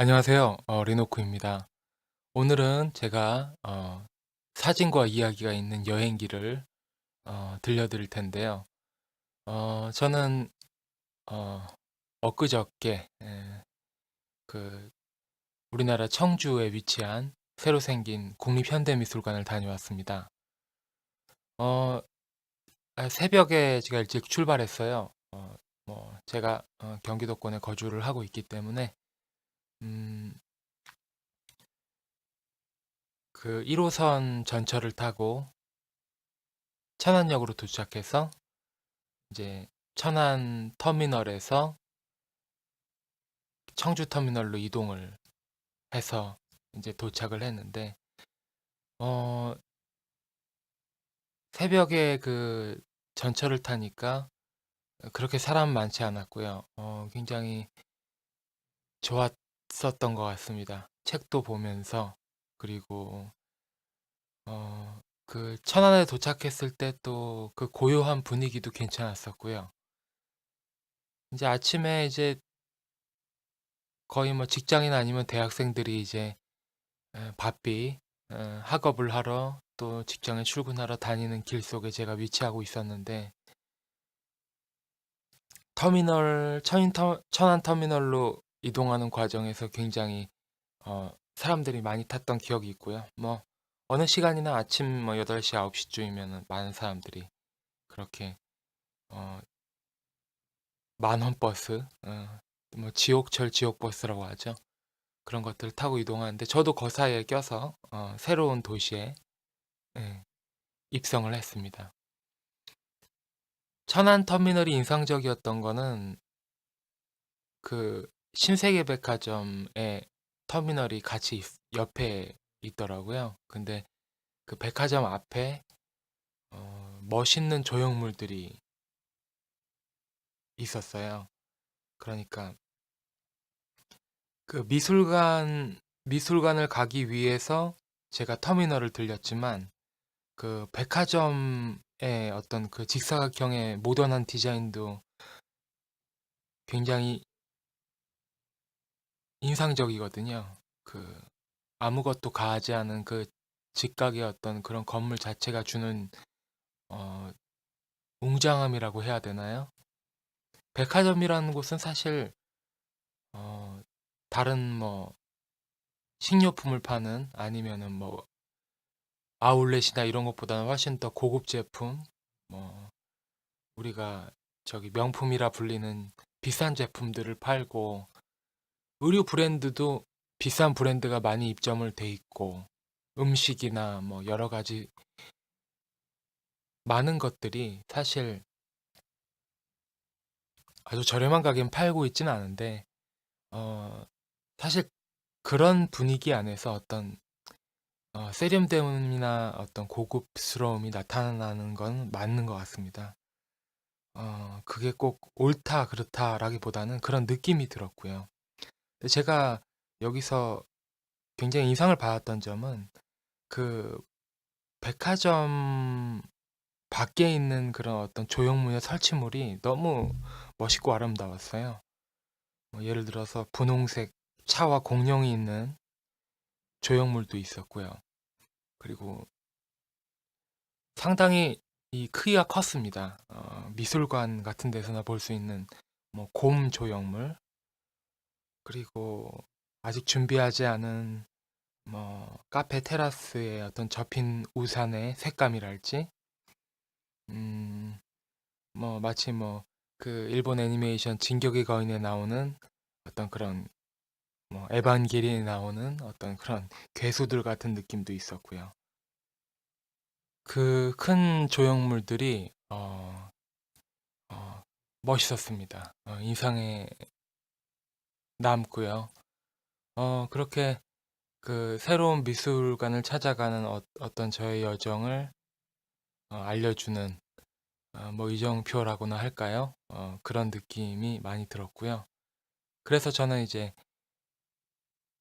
안녕하세요. 리노크입니다. 오늘은 제가 사진과 이야기가 있는 여행기를 들려드릴 텐데요. 저는 어, 엊그저께 그 우리나라 청주에 위치한 새로 생긴 국립현대미술관을 다녀왔습니다. 어, 새벽에 제가 일찍 출발했어요. 제가 경기도권에 거주를 하고 있기 때문에 음, 그 1호선 전철을 타고 천안역으로 도착해서 이제 천안 터미널에서 청주 터미널로 이동을 해서 이제 도착을 했는데 어 새벽에 그 전철을 타니까 그렇게 사람 많지 않았고요. 굉장히 좋았었던 것 같습니다. 책도 보면서 그리고 그 천안에 도착했을 때 또 그 고요한 분위기도 괜찮았었고요. 이제 아침에 이제 거의 뭐 직장인 아니면 대학생들이 이제 바삐 학업을 하러 또 직장에 출근하러 다니는 길 속에 제가 위치하고 있었는데 천안 터미널로 이동하는 과정에서 굉장히 사람들이 많이 탔던 기억이 있고요. 뭐 어느 시간이나 아침 뭐 8시, 9시쯤이면 많은 사람들이 그렇게 어, 만원 버스, 뭐 지옥철 지옥버스라고 하죠. 그런 것들을 타고 이동하는데 저도 그 사이에 껴서 새로운 도시에 예, 입성을 했습니다. 천안 터미널이 인상적이었던 거는 그 신세계백화점에 터미널이 같이 옆에 있더라고요. 근데 그 백화점 앞에 멋있는 조형물들이 있었어요. 그러니까 그 미술관을 가기 위해서 제가 터미널을 들렸지만 그 백화점의 어떤 그 직사각형의 모던한 디자인도 굉장히 인상적이거든요. 그 아무것도 가하지 않은 그 직각의 어떤 그런 건물 자체가 주는 어, 웅장함이라고 해야 되나요? 백화점이라는 곳은 사실 어, 다른 뭐 식료품을 파는 아니면은 뭐 아울렛이나 이런 것보다는 훨씬 더 고급 제품, 뭐 우리가 저기 명품이라 불리는 비싼 제품들을 팔고 의류 브랜드도 비싼 브랜드가 많이 입점을 돼 있고 음식이나 뭐 여러 가지 많은 것들이 사실 아주 저렴한 가격에 팔고 있지는 않은데 어, 사실 그런 분위기 안에서 어떤 세련됨이나 어떤 고급스러움이 나타나는 건 맞는 것 같습니다. 그게 꼭 옳다 그렇다라기보다는 그런 느낌이 들었고요. 근데 제가 여기서 굉장히 인상을 받았던 점은 그 백화점 밖에 있는 그런 어떤 조형물의 설치물이 너무 멋있고 아름다웠어요. 뭐 예를 들어서 분홍색 차와 공룡이 있는 조형물도 있었고요. 그리고 상당히 이 크기가 컸습니다. 미술관 같은 데서나 볼 수 있는 뭐 곰 조형물, 그리고 아직 준비하지 않은 뭐 카페 테라스의 어떤 접힌 우산의 색감이랄지, 음, 뭐 마치 뭐 그 일본 애니메이션 진격의 거인에 나오는 어떤 그런 뭐 에반게리에 나오는 어떤 그런 괴수들 같은 느낌도 있었고요. 그 큰 조형물들이 멋있었습니다. 인상에 남고요. 그렇게 그 새로운 미술관을 찾아가는 어떤 저의 여정을 알려주는 뭐 이정표라고나 할까요? 그런 느낌이 많이 들었고요. 그래서 저는 이제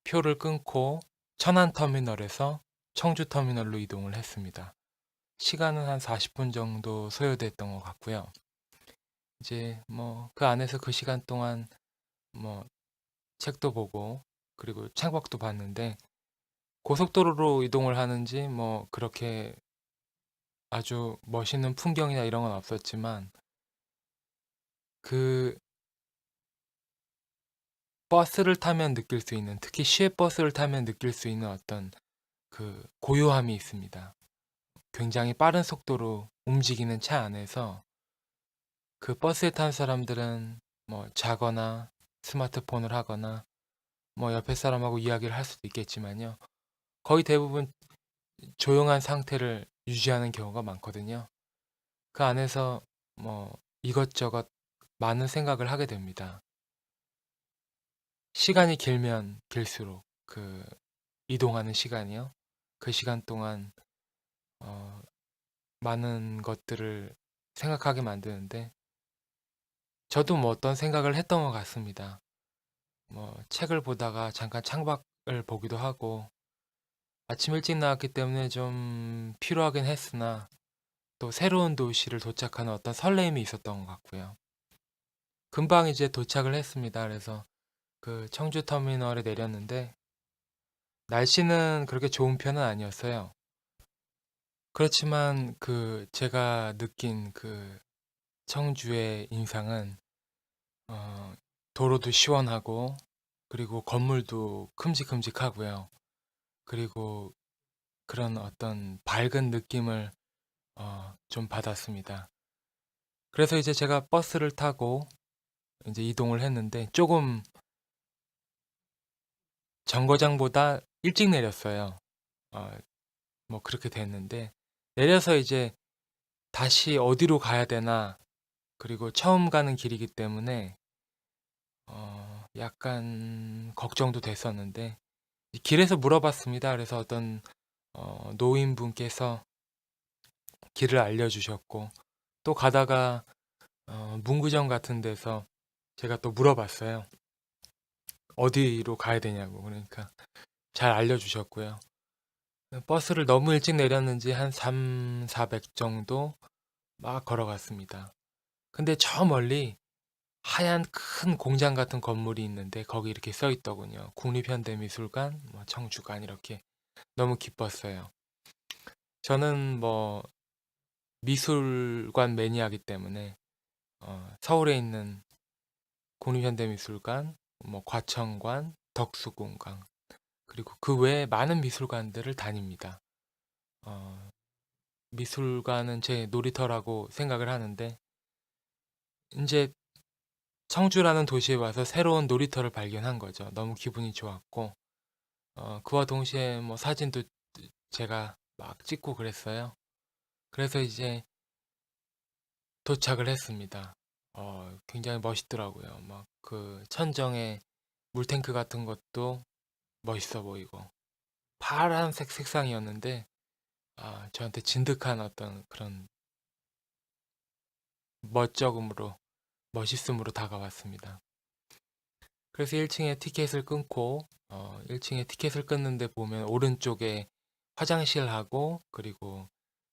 표를 끊고 천안터미널에서 청주터미널로 이동을 했습니다. 시간은 한 40분 정도 소요됐던 것 같고요. 이제 뭐 그 안에서 그 시간 동안 뭐 책도 보고 그리고 창밖도 봤는데 고속도로로 이동을 하는지 뭐 그렇게 아주 멋있는 풍경이나 이런 건 없었지만 그 버스를 타면 느낄 수 있는, 특히 시외버스를 타면 느낄 수 있는 어떤 그 고요함이 있습니다. 굉장히 빠른 속도로 움직이는 차 안에서 그 버스에 탄 사람들은 뭐 자거나 스마트폰을 하거나 뭐 옆에 사람하고 이야기를 할 수도 있겠지만요. 거의 대부분 조용한 상태를 유지하는 경우가 많거든요. 그 안에서 뭐 이것저것 많은 생각을 하게 됩니다. 시간이 길면 길수록 그 이동하는 시간이요. 그 시간 동안 어, 많은 것들을 생각하게 만드는데 저도 뭐 어떤 생각을 했던 것 같습니다. 뭐 책을 보다가 잠깐 창밖을 보기도 하고 아침 일찍 나왔기 때문에 좀 피로하긴 했으나 또 새로운 도시를 도착하는 어떤 설레임이 있었던 것 같고요. 금방 이제 도착을 했습니다. 그래서 그 청주 터미널에 내렸는데 날씨는 그렇게 좋은 편은 아니었어요. 그렇지만 그 제가 느낀 그 청주의 인상은 어, 도로도 시원하고 그리고 건물도 큼직큼직하고요. 그리고 그런 어떤 밝은 느낌을 좀 받았습니다. 그래서 이제 제가 버스를 타고 이제 이동을 했는데 조금 정거장보다 일찍 내렸어요. 어, 뭐 그렇게 됐는데 내려서 이제 다시 어디로 가야 되나 그리고 처음 가는 길이기 때문에 약간 걱정도 됐었는데 길에서 물어봤습니다. 그래서 어떤 노인분께서 길을 알려주셨고 또 가다가 문구점 같은 데서 제가 또 물어봤어요. 어디로 가야 되냐고. 그러니까 잘 알려주셨고요. 버스를 너무 일찍 내렸는지 한 3, 400 정도 막 걸어갔습니다. 근데 저 멀리 하얀 큰 공장 같은 건물이 있는데 거기 이렇게 써 있더군요. 국립현대미술관, 뭐 청주관 이렇게 너무 기뻤어요. 저는 뭐 미술관 매니아이기 때문에 서울에 있는 국립현대미술관, 뭐 과천관, 덕수궁관 그리고 그 외에 많은 미술관들을 다닙니다. 어, 미술관은 제 놀이터라고 생각을 하는데 이제 청주라는 도시에 와서 새로운 놀이터를 발견한 거죠. 너무 기분이 좋았고 그와 동시에 뭐 사진도 제가 막 찍고 그랬어요. 그래서 이제 도착을 했습니다. 굉장히 멋있더라고요. 막 그 천정에 물탱크 같은 것도 멋있어 보이고 파란색 색상이었는데 저한테 진득한 어떤 그런 멋쩍음으로 멋있음으로 다가왔습니다. 그래서 1층에 티켓을 끊고 1층에 티켓을 끊는데 보면 오른쪽에 화장실하고 그리고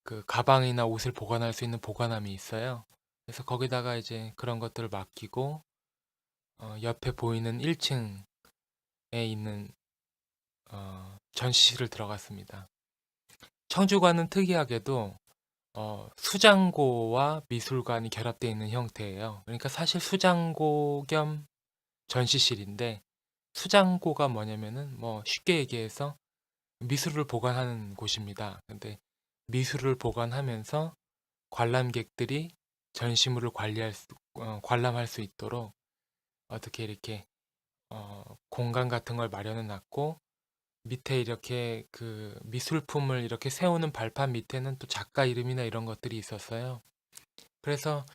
그 가방이나 옷을 보관할 수 있는 보관함이 있어요. 그래서 거기다가 이제 그런 것들을 맡기고 옆에 보이는 1층에 있는 전시실을 들어갔습니다. 청주관은 특이하게도 수장고와 미술관이 결합되어 있는 형태예요. 그러니까 사실 수장고 겸 전시실인데 수장고가 뭐냐면은 뭐 쉽게 얘기해서 미술을 보관하는 곳입니다. 근데 미술을 보관하면서 관람객들이 전시물을 관람할 수 있도록 어떻게 이렇게 공간 같은 걸 마련해 놨고 밑에 이렇게 그 미술품을 이렇게 세우는 발판 밑에는 또 작가 이름이나 이런 것들이 있었어요. 그래서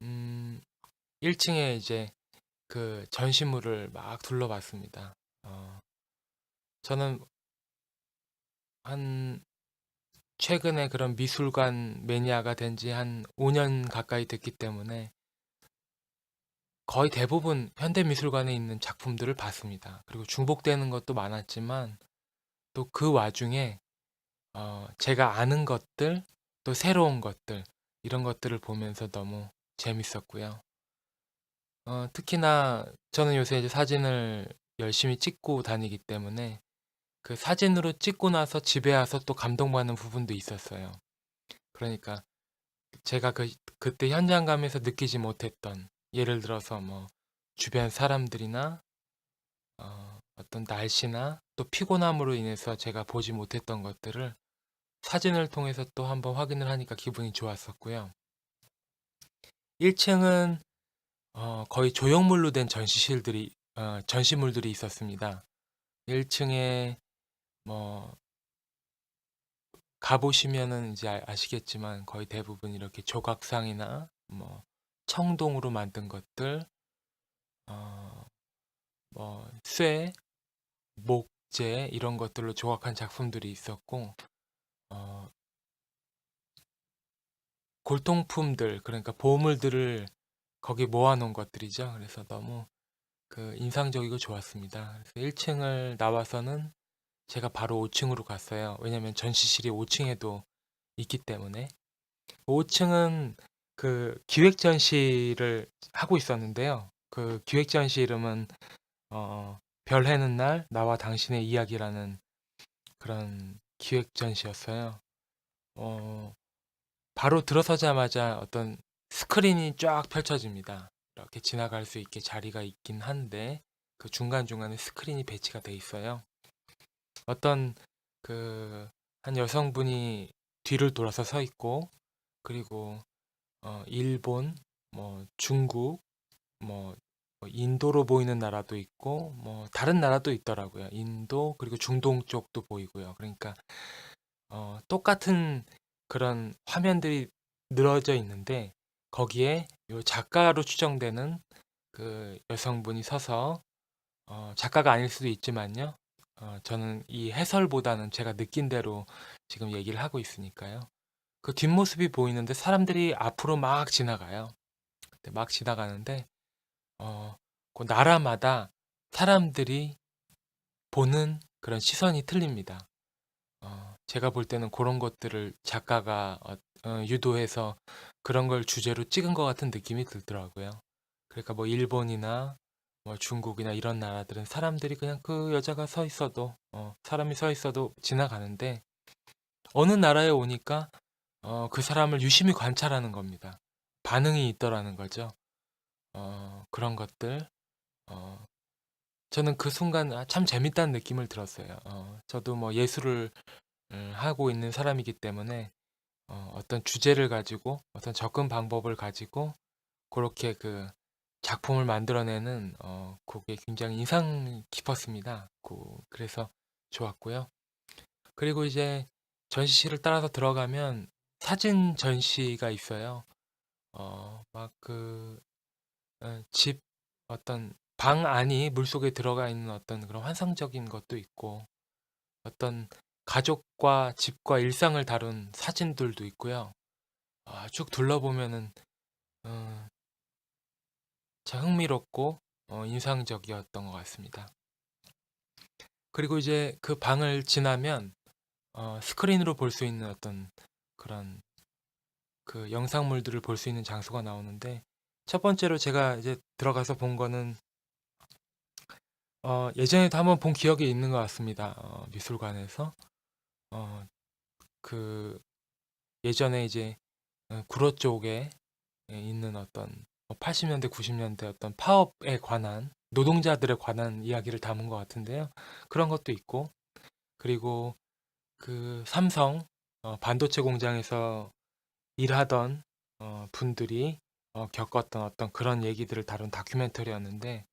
1층에 이제 그 전시물을 막 둘러봤습니다. 저는 한 최근에 그런 미술관 매니아가 된 지 한 5년 가까이 됐기 때문에 거의 대부분 현대미술관에 있는 작품들을 봤습니다. 그리고 중복되는 것도 많았지만 또 그 와중에 제가 아는 것들, 또 새로운 것들 이런 것들을 보면서 너무 재밌었고요. 특히나 저는 요새 이제 사진을 열심히 찍고 다니기 때문에 그 사진으로 찍고 나서 집에 와서 또 감동받는 부분도 있었어요. 그러니까 제가 그때 현장 가면서 느끼지 못했던, 예를 들어서 뭐 주변 사람들이나 어떤 날씨나 또 피곤함으로 인해서 제가 보지 못했던 것들을 사진을 통해서 또 한번 확인을 하니까 기분이 좋았었고요. 1층은 거의 조형물로 된 전시물들이 있었습니다. 1층에 뭐 가보시면은 이제 아시겠지만 거의 대부분 이렇게 조각상이나 뭐 청동으로 만든 것들, 어, 뭐 쇠, 목재 이런 것들로 조각한 작품들이 있었고, 어, 골동품들, 그러니까 보물들을 거기 모아놓은 것들이죠. 그래서 너무 그 인상적이고 좋았습니다. 그래서 1층을 나와서는 제가 바로 5층으로 갔어요. 왜냐면 전시실이 5층에도 있기 때문에. 5층은 그 기획 전시를 하고 있었는데요. 그 기획 전시 이름은 별 해는 날 나와 당신의 이야기라는 그런 기획 전시였어요. 어, 바로 들어서자마자 어떤 스크린이 쫙 펼쳐집니다. 이렇게 지나갈 수 있게 자리가 있긴 한데 그 중간중간에 스크린이 배치가 돼 있어요. 어떤 그 한 여성분이 뒤를 돌아서 서 있고, 그리고 일본, 뭐 중국, 뭐 인도로 보이는 나라도 있고 뭐 다른 나라도 있더라고요. 인도 그리고 중동 쪽도 보이고요. 그러니까 똑같은 그런 화면들이 늘어져 있는데 거기에 요 작가로 추정되는 그 여성분이 서서 작가가 아닐 수도 있지만요. 저는 이 해설보다는 제가 느낀 대로 지금 얘기를 하고 있으니까요. 그 뒷모습이 보이는데 사람들이 앞으로 막 지나가요. 막 지나가는데 그 나라마다 사람들이 보는 그런 시선이 틀립니다. 제가 볼 때는 그런 것들을 작가가 유도해서 그런 걸 주제로 찍은 것 같은 느낌이 들더라고요. 그러니까 뭐 일본이나 뭐 중국이나 이런 나라들은 사람들이 그냥 그 여자가 서 있어도 사람이 서 있어도 지나가는데 어느 나라에 오니까 그 사람을 유심히 관찰하는 겁니다. 반응이 있더라는 거죠. 그런 것들. 어, 저는 그 순간 참 재밌다는 느낌을 들었어요. 저도 뭐 예술을 하고 있는 사람이기 때문에 어떤 주제를 가지고 어떤 접근 방법을 가지고 그렇게 그 작품을 만들어내는 그게 굉장히 인상 깊었습니다. 그래서 좋았고요. 그리고 이제 전시실을 따라서 들어가면 사진 전시가 있어요. 막 집 어떤 방 안이 물속에 들어가 있는 어떤 그런 환상적인 것도 있고 어떤 가족과 집과 일상을 다룬 사진들도 있고요. 쭉 둘러보면은 어, 참 흥미롭고 인상적이었던 것 같습니다. 그리고 이제 그 방을 지나면 스크린으로 볼 수 있는 어떤 그런 그 영상물들을 볼 수 있는 장소가 나오는데 첫 번째로 제가 이제 들어가서 본 거는 예전에도 한번 본 기억이 있는 것 같습니다. 미술관에서 어, 그 예전에 이제 구로 쪽에 있는 어떤 80년대, 90년대 어떤 파업에 관한 노동자들에 관한 이야기를 담은 것 같은데요. 그런 것도 있고 그리고 그 삼성 반도체 공장에서 일하던 분들이 겪었던 어떤 그런 얘기들을 다룬 다큐멘터리였는데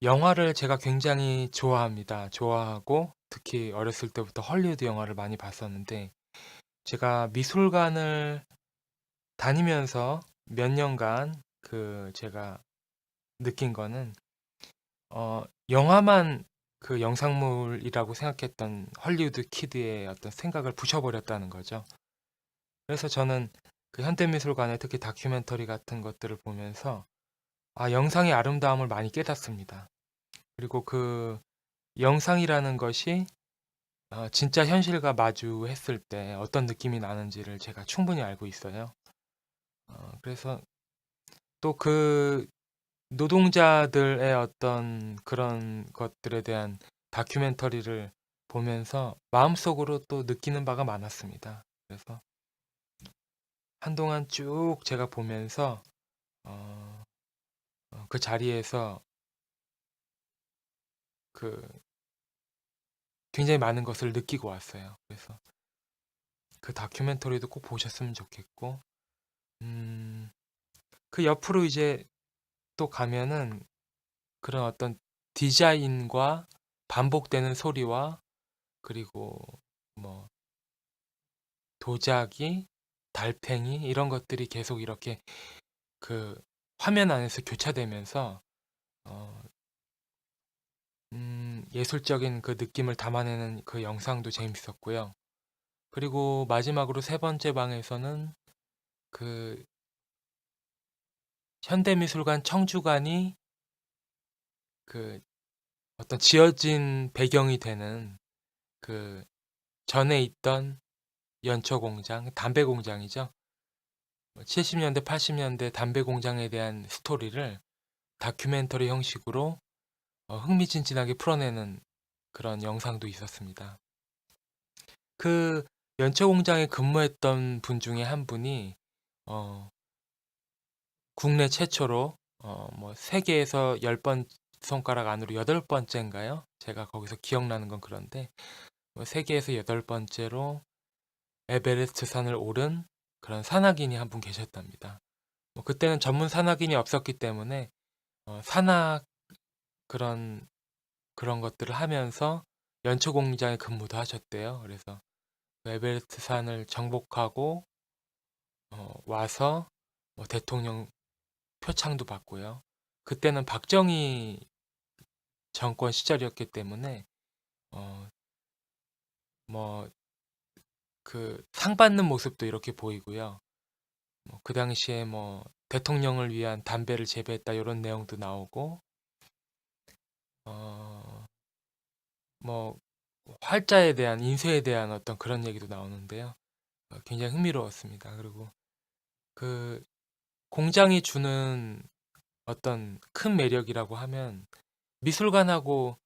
영화를 제가 굉장히 좋아합니다. 좋아하고 특히 어렸을 때부터 헐리우드 영화를 많이 봤었는데 제가 미술관을 다니면서 몇 년간 그 제가 느낀 거는 영화만 그 영상물이라고 생각했던 헐리우드 키드의 어떤 생각을 부셔버렸다는 거죠. 그래서 저는 그 현대미술관의 특히 다큐멘터리 같은 것들을 보면서 영상의 아름다움을 많이 깨닫습니다. 그리고 그 영상이라는 것이 진짜 현실과 마주했을 때 어떤 느낌이 나는지를 제가 충분히 알고 있어요. 그래서 또 그 노동자들의 어떤 그런 것들에 대한 다큐멘터리를 보면서 마음속으로 또 느끼는 바가 많았습니다. 그래서 한동안 쭉 제가 보면서 어, 그 자리에서 그 굉장히 많은 것을 느끼고 왔어요. 그래서 그 다큐멘터리도 꼭 보셨으면 좋겠고, 음, 그 옆으로 이제 또 가면은 그런 어떤 디자인과 반복되는 소리와 그리고 뭐 도자기, 달팽이 이런 것들이 계속 이렇게 그 화면 안에서 교차되면서 어, 예술적인 그 느낌을 담아내는 그 영상도 재밌었고요. 그리고 마지막으로 세 번째 방에서는 그 현대미술관 청주관이 그 어떤 지어진 배경이 되는 그 전에 있던 연초 공장, 담배 공장이죠. 70년대, 80년대 담배 공장에 대한 스토리를 다큐멘터리 형식으로 흥미진진하게 풀어내는 그런 영상도 있었습니다. 그 연초 공장에 근무했던 분 중에 한 분이 어, 국내 최초로 뭐 세계에서 10번 손가락 안으로 8번째인가요? 제가 거기서 기억나는 건 그런데 뭐 세계에서 8번째로 에베레스트 산을 오른 그런 산악인이 한 분 계셨답니다. 뭐 그때는 전문 산악인이 없었기 때문에 산악 그런 것들을 하면서 연초 공장에 근무도 하셨대요. 그래서 그 에베레스트 산을 정복하고 와서 뭐 대통령 표창도 받고요. 그때는 박정희 정권 시절이었기 때문에 어, 뭐 그 상 받는 모습도 이렇게 보이고요. 뭐 그 당시에 뭐 대통령을 위한 담배를 재배했다 이런 내용도 나오고 어, 뭐 활자에 대한 인쇄에 대한 어떤 그런 얘기도 나오는데요. 굉장히 흥미로웠습니다. 그리고 그 공장이 주는 어떤 큰 매력이라고 하면 미술관하고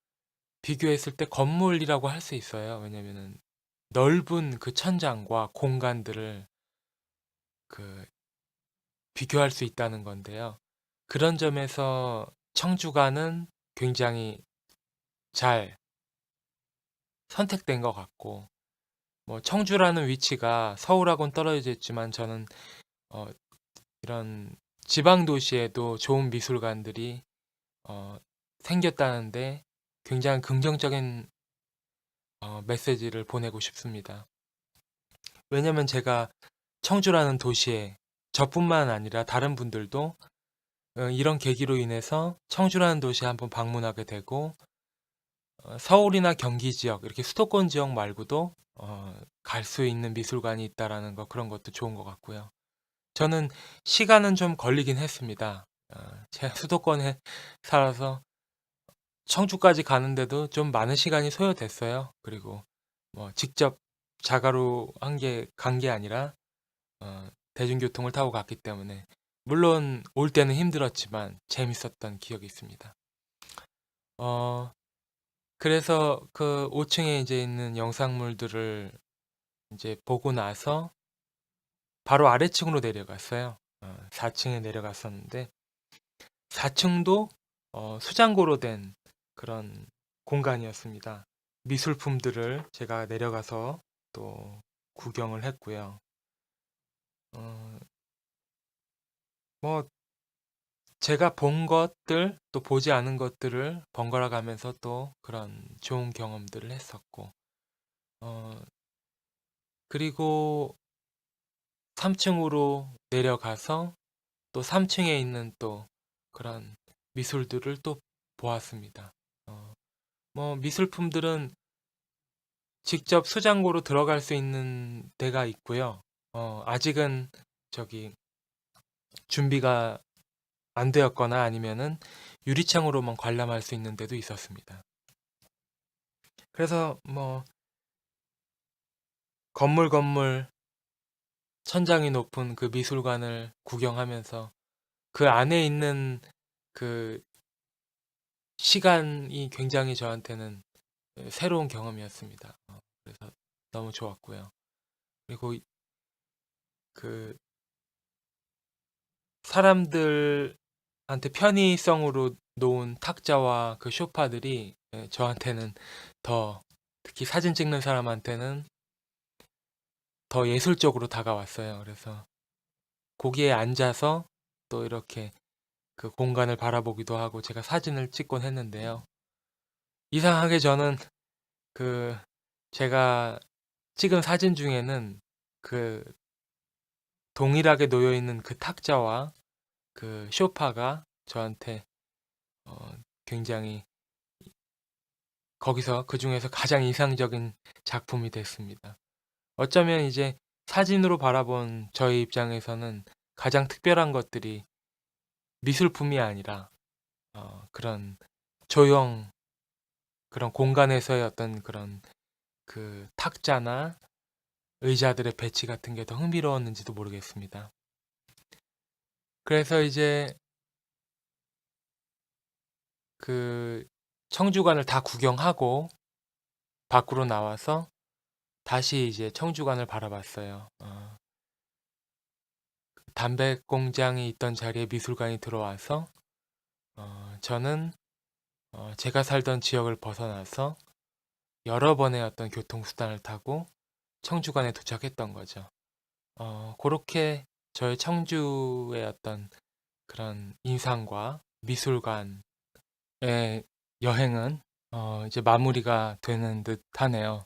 비교했을 때 건물이라고 할 수 있어요. 왜냐면은 넓은 그 천장과 공간들을 그 비교할 수 있다는 건데요. 그런 점에서 청주가는 굉장히 잘 선택된 것 같고, 뭐 청주라는 위치가 서울하고는 떨어져 있지만 저는 어, 이런 지방 도시에도 좋은 미술관들이 어, 생겼다는데 굉장히 긍정적인 메시지를 보내고 싶습니다. 왜냐면 제가 청주라는 도시에 저뿐만 아니라 다른 분들도 이런 계기로 인해서 청주라는 도시에 한번 방문하게 되고 서울이나 경기 지역 이렇게 수도권 지역 말고도 갈 수 있는 미술관이 있다라는 거 그런 것도 좋은 것 같고요. 저는 시간은 좀 걸리긴 했습니다. 제가 수도권에 살아서 청주까지 가는데도 좀 많은 시간이 소요됐어요. 그리고 뭐 직접 자가로 간 게 아니라 대중교통을 타고 갔기 때문에 물론 올 때는 힘들었지만 재밌었던 기억이 있습니다. 어, 그래서 그 5층에 이제 있는 영상물들을 이제 보고 나서 바로 아래층으로 내려갔어요. 4층에 내려갔었는데 4층도 수장고로 된 그런 공간이었습니다. 미술품들을 제가 내려가서 또 구경을 했고요. 어, 뭐 제가 본 것들 또 보지 않은 것들을 번갈아 가면서 또 그런 좋은 경험들을 했었고 어, 그리고 3층으로 내려가서 또 3층에 있는 또 그런 미술들을 또 보았습니다. 뭐 미술품들은 직접 수장고로 들어갈 수 있는 데가 있고요. 아직은 저기 준비가 안 되었거나 아니면은 유리창으로만 관람할 수 있는 데도 있었습니다. 그래서 뭐 건물 천장이 높은 그 미술관을 구경하면서 그 안에 있는 그 시간이 굉장히 저한테는 새로운 경험이었습니다. 그래서 너무 좋았고요. 그리고 그 사람들한테 편의성으로 놓은 탁자와 그 소파들이 저한테는 더, 특히 사진 찍는 사람한테는 더 예술적으로 다가왔어요. 그래서 거기에 앉아서 또 이렇게 그 공간을 바라보기도 하고 제가 사진을 찍곤 했는데요. 이상하게 저는 그 제가 찍은 사진 중에는 그 동일하게 놓여 있는 그 탁자와 그 소파가 저한테 굉장히 거기서 그 중에서 가장 인상적인 작품이 됐습니다. 어쩌면 이제 사진으로 바라본 저의 입장에서는 가장 특별한 것들이 미술품이 아니라 그런 조형, 그런 공간에서의 어떤 그런 그 탁자나 의자들의 배치 같은 게 더 흥미로웠는지도 모르겠습니다. 그래서 이제 그 청주관을 다 구경하고 밖으로 나와서 다시 이제 청주관을 바라봤어요. 담배 공장이 있던 자리에 미술관이 들어와서 저는 제가 살던 지역을 벗어나서 여러 번의 어떤 교통수단을 타고 청주관에 도착했던 거죠. 그렇게 저의 청주의 어떤 그런 인상과 미술관의 여행은 이제 마무리가 되는 듯 하네요.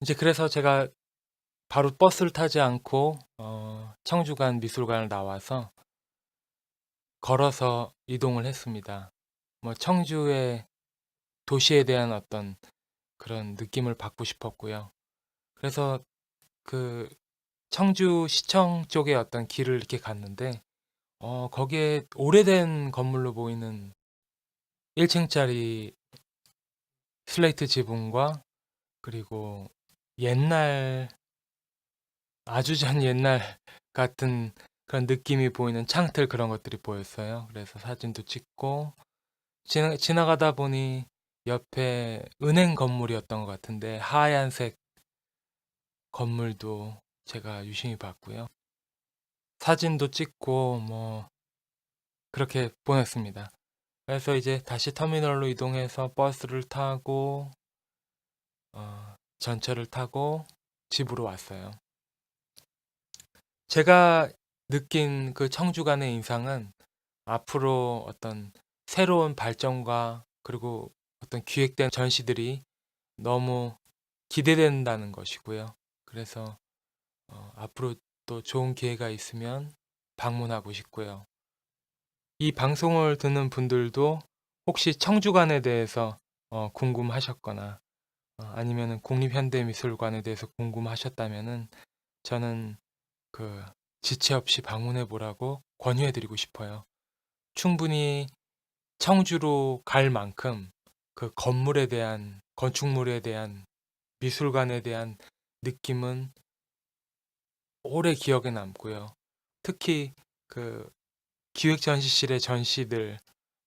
이제 그래서 제가 바로 버스를 타지 않고 청주관 미술관을 나와서 걸어서 이동을 했습니다. 뭐 청주의 도시에 대한 어떤 그런 느낌을 받고 싶었고요. 그래서 그 청주 시청 쪽에 어떤 길을 이렇게 갔는데 거기에 오래된 건물로 보이는 1층짜리 슬레이트 지붕과 그리고 옛날, 아주 전 옛날 같은 그런 느낌이 보이는 창틀, 그런 것들이 보였어요. 그래서 사진도 찍고 지나가다 보니 옆에 은행 건물이었던 것 같은데 하얀색 건물도 제가 유심히 봤고요. 사진도 찍고 뭐 그렇게 보냈습니다. 그래서 이제 다시 터미널로 이동해서 버스를 타고 전철을 타고 집으로 왔어요. 제가 느낀 그 청주간의 인상은 앞으로 어떤 새로운 발전과 그리고 어떤 기획된 전시들이 너무 기대된다는 것이고요. 그래서 앞으로 또 좋은 기회가 있으면 방문하고 싶고요. 이 방송을 듣는 분들도 혹시 청주관에 대해서 궁금하셨거나 아니면은 국립현대미술관에 대해서 궁금하셨다면은 저는 그 지체 없이 방문해 보라고 권유해 드리고 싶어요. 충분히 청주로 갈 만큼 그 건물에 대한, 건축물에 대한, 미술관에 대한 느낌은 오래 기억에 남고요. 특히 그 기획전시실의 전시들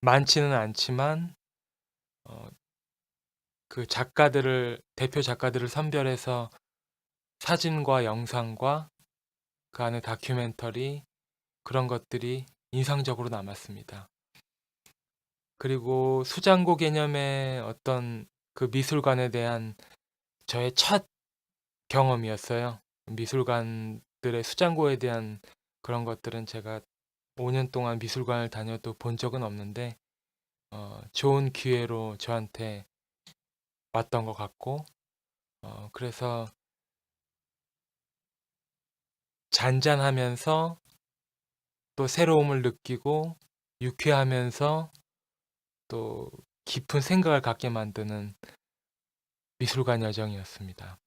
많지는 않지만 그 작가들을, 대표 작가들을 선별해서 사진과 영상과 그 안에 다큐멘터리, 그런 것들이 인상적으로 남았습니다. 그리고 수장고 개념의 어떤 그 미술관에 대한 저의 첫 경험이었어요. 미술관들의 수장고에 대한 그런 것들은 제가 5년 동안 미술관을 다녀도 본 적은 없는데 좋은 기회로 저한테 왔던 것 같고 그래서 잔잔하면서 또 새로움을 느끼고 유쾌하면서 또 깊은 생각을 갖게 만드는 미술관 여정이었습니다.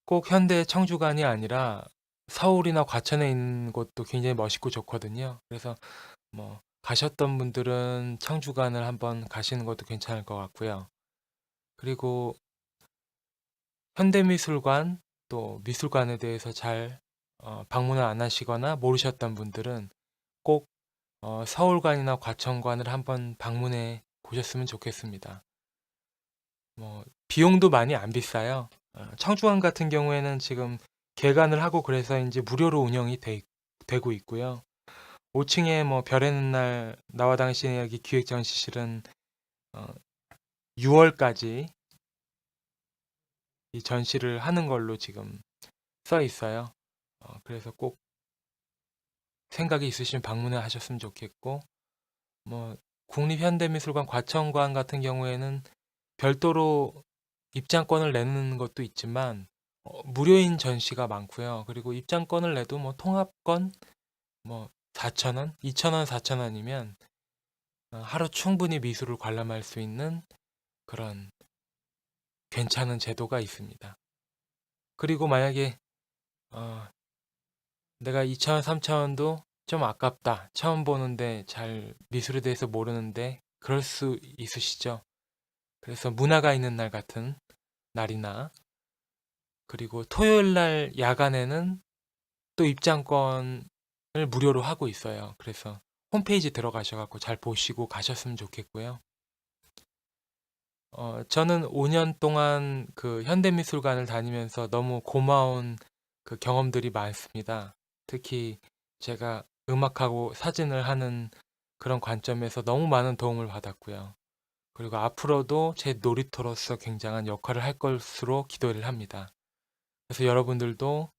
꼭 현대 청주관이 아니라 서울이나 과천에 있는 곳도 굉장히 멋있고 좋거든요. 그래서 뭐 가셨던 분들은 청주관을 한번 가시는 것도 괜찮을 것 같고요. 그리고 현대미술관 또 미술관에 대해서 잘 방문을 안 하시거나 모르셨던 분들은 꼭 서울관이나 과천관을 한번 방문해 보셨으면 좋겠습니다. 비용도 많이 안 비싸요. 청주관 같은 경우에는 지금 개관을 하고 그래서인지 무료로 운영이 되고 있고요. 5층에 별의 날 나와 당신의 이야기 기획 전시실은 6월까지 이 전시를 하는 걸로 지금 써 있어요. 그래서 꼭 생각이 있으시면 방문을 하셨으면 좋겠고, 국립현대미술관 과천관 같은 경우에는 별도로 입장권을 내는 것도 있지만 무료인 전시가 많고요. 그리고 입장권을 내도 통합권 4,000원, 2,000원, 4,000원이면 하루 충분히 미술을 관람할 수 있는 그런 괜찮은 제도가 있습니다. 그리고 만약에 내가 2,000원, 3,000원도 좀 아깝다. 처음 보는데 잘 미술에 대해서 모르는데 그럴 수 있으시죠. 그래서 문화가 있는 날 같은 날이나 그리고 토요일 날 야간에는 또 입장권을 무료로 하고 있어요. 그래서 홈페이지 들어가셔갖고 잘 보시고 가셨으면 좋겠고요. 저는 5년 동안 그 현대미술관을 다니면서 너무 고마운 그 경험들이 많습니다. 특히 제가 음악하고 사진을 하는 그런 관점에서 너무 많은 도움을 받았고요. 그리고 앞으로도 제 놀이터로서 굉장한 역할을 할 것으로 기도를 합니다. 그래서 여러분들도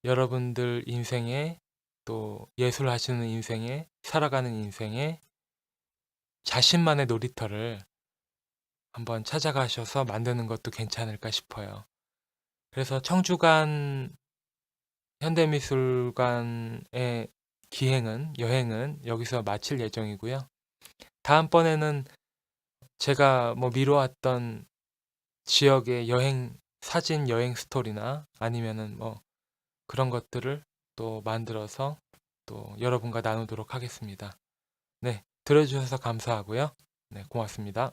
여러분들 인생에 또 예술하시는 인생에 살아가는 인생에 자신만의 놀이터를 한번 찾아가셔서 만드는 것도 괜찮을까 싶어요. 그래서 청주관 현대미술관의 여행은 여기서 마칠 예정이고요. 다음번에는 제가 미뤄왔던 지역의 사진 여행 스토리나 아니면은 그런 것들을 또 만들어서 또 여러분과 나누도록 하겠습니다. 네, 들어주셔서 감사하고요. 네, 고맙습니다.